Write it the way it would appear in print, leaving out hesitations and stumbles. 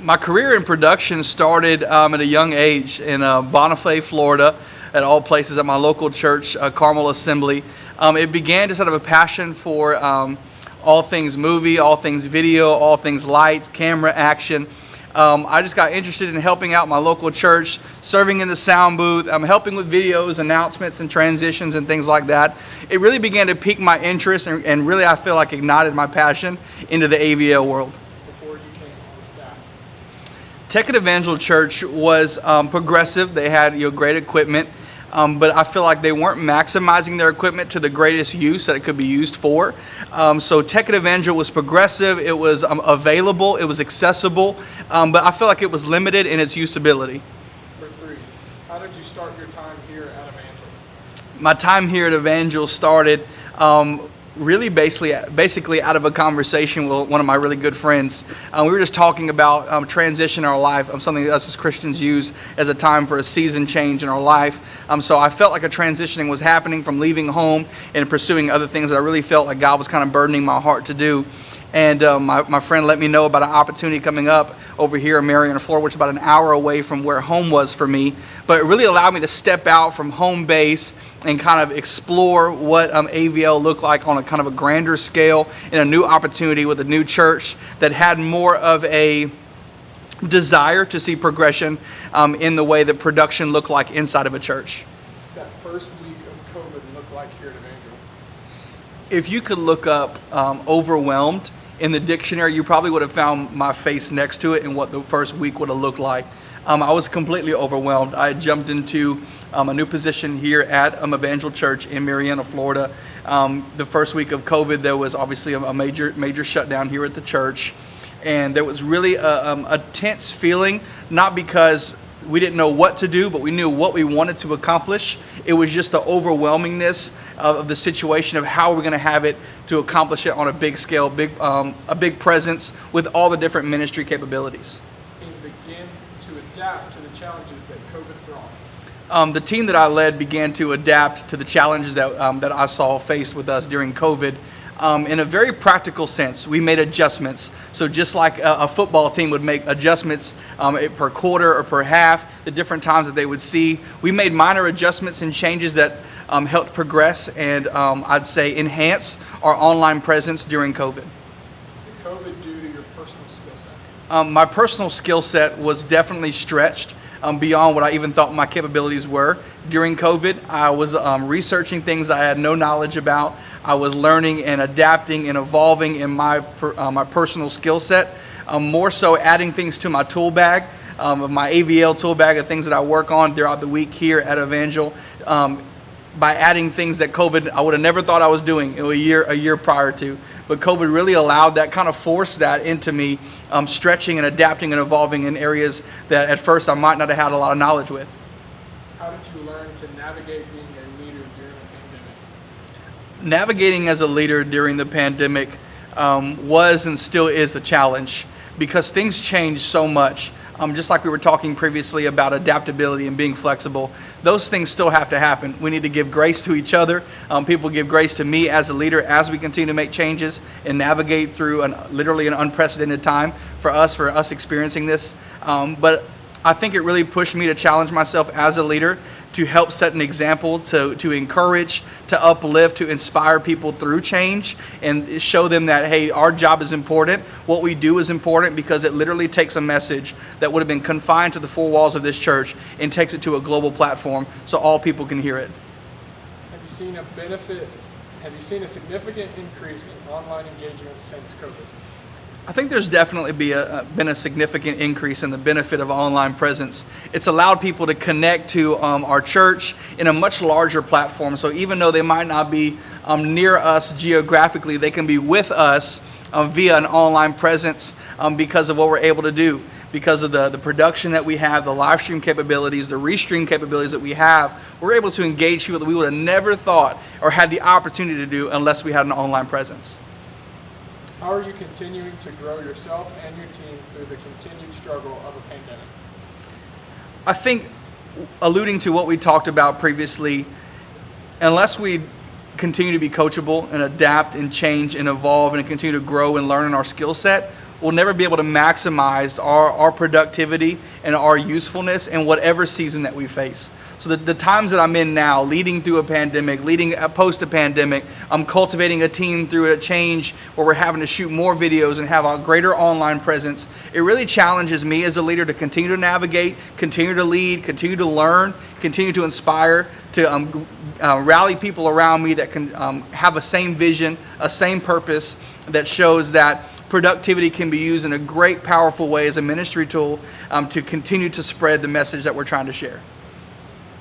My career in production started at a young age in Bonifay, Florida, at all places at my local church, Carmel Assembly. It began just out of a passion for all things movie, all things video, all things lights, camera, action. I just got interested in helping out my local church, serving in the sound booth, helping with videos, announcements, and transitions and things like that. It really began to pique my interest and really I feel like ignited my passion into the AVL world. Before you came on the staff? Tech at Evangel Church was progressive. They had great equipment, but I feel like they weren't maximizing their equipment to the greatest use that it could be used for. So Tech at Evangel was progressive. It was available. It was accessible, but I feel like it was limited in its usability. Number 3, how did you start your time here at Evangel? My time here at Evangel started really basically out of a conversation with one of my really good friends. We were just talking about transition in our life, something that us as Christians use as a time for a season change in our life. So I felt like a transitioning was happening from leaving home and pursuing other things that I really felt like God was kind of burdening my heart to do. And my friend let me know about an opportunity coming up over here in Marion, Florida, which is about an hour away from where home was for me. But it really allowed me to step out from home base and kind of explore what AVL looked like on a kind of a grander scale in a new opportunity with a new church that had more of a desire to see progression in the way that production looked like inside of a church. That first week of COVID looked like here at Evangel? If you could look up overwhelmed in the dictionary, you probably would have found my face next to it and what the first week would have looked like. I was completely overwhelmed. I had jumped into a new position here at Evangel Church in Marianna, Florida. The first week of COVID, there was obviously a major shutdown here at the church. And there was really a tense feeling, not because we didn't know what to do, but we knew what we wanted to accomplish. It was just the overwhelmingness of the situation of how we're going to have it to accomplish it on a big scale, a big presence with all the different ministry capabilities. Begin to adapt to the challenges that COVID brought. The team that I led began to adapt to the challenges that I saw faced with us during COVID. In a very practical sense, we made adjustments. So just like a football team would make adjustments per quarter or per half, the different times that they would see, we made minor adjustments and changes that helped progress and I'd say enhance our online presence during COVID. Did COVID due to your personal skill set? My personal skill set was definitely stretched beyond what I even thought my capabilities were. During COVID, I was researching things I had no knowledge about. I was learning and adapting and evolving in my personal skill set, more so adding things to my tool bag, my AVL tool bag of things that I work on throughout the week here at Evangel, by adding things that COVID, I would have never thought I was doing a year prior to. But COVID really allowed that, kind of forced that into me, stretching and adapting and evolving in areas that at first I might not have had a lot of knowledge with. How did you learn to navigate being a leader during the pandemic? Navigating as a leader during the pandemic was and still is a challenge because things change so much. Just like we were talking previously about adaptability and being flexible, those things still have to happen. We need to give grace to each other. People give grace to me as a leader as we continue to make changes and navigate through literally an unprecedented time for us experiencing this. But I think it really pushed me to challenge myself as a leader to help set an example, to encourage, to uplift, to inspire people through change and show them that, hey, our job is important. What we do is important because it literally takes a message that would have been confined to the four walls of this church and takes it to a global platform so all people can hear it. Have you seen a benefit? Have you seen a significant increase in online engagement since COVID? I think there's definitely been a significant increase in the benefit of online presence. It's allowed people to connect to our church in a much larger platform. So even though they might not be near us geographically, they can be with us via an online presence because of what we're able to do. Because of the production that we have, the live stream capabilities, the restream capabilities that we have, we're able to engage people that we would have never thought or had the opportunity to do unless we had an online presence. How are you continuing to grow yourself and your team through the continued struggle of a pandemic? I think, alluding to what we talked about previously, unless we continue to be coachable and adapt and change and evolve and continue to grow and learn in our skill set, we'll never be able to maximize our productivity and our usefulness in whatever season that we face. So the times that I'm in now, leading through a pandemic, leading post a pandemic, I'm cultivating a team through a change where we're having to shoot more videos and have a greater online presence. It really challenges me as a leader to continue to navigate, continue to lead, continue to learn, continue to inspire, to rally people around me that can have a same vision, a same purpose that shows that productivity can be used in a great, powerful way as a ministry tool to continue to spread the message that we're trying to share.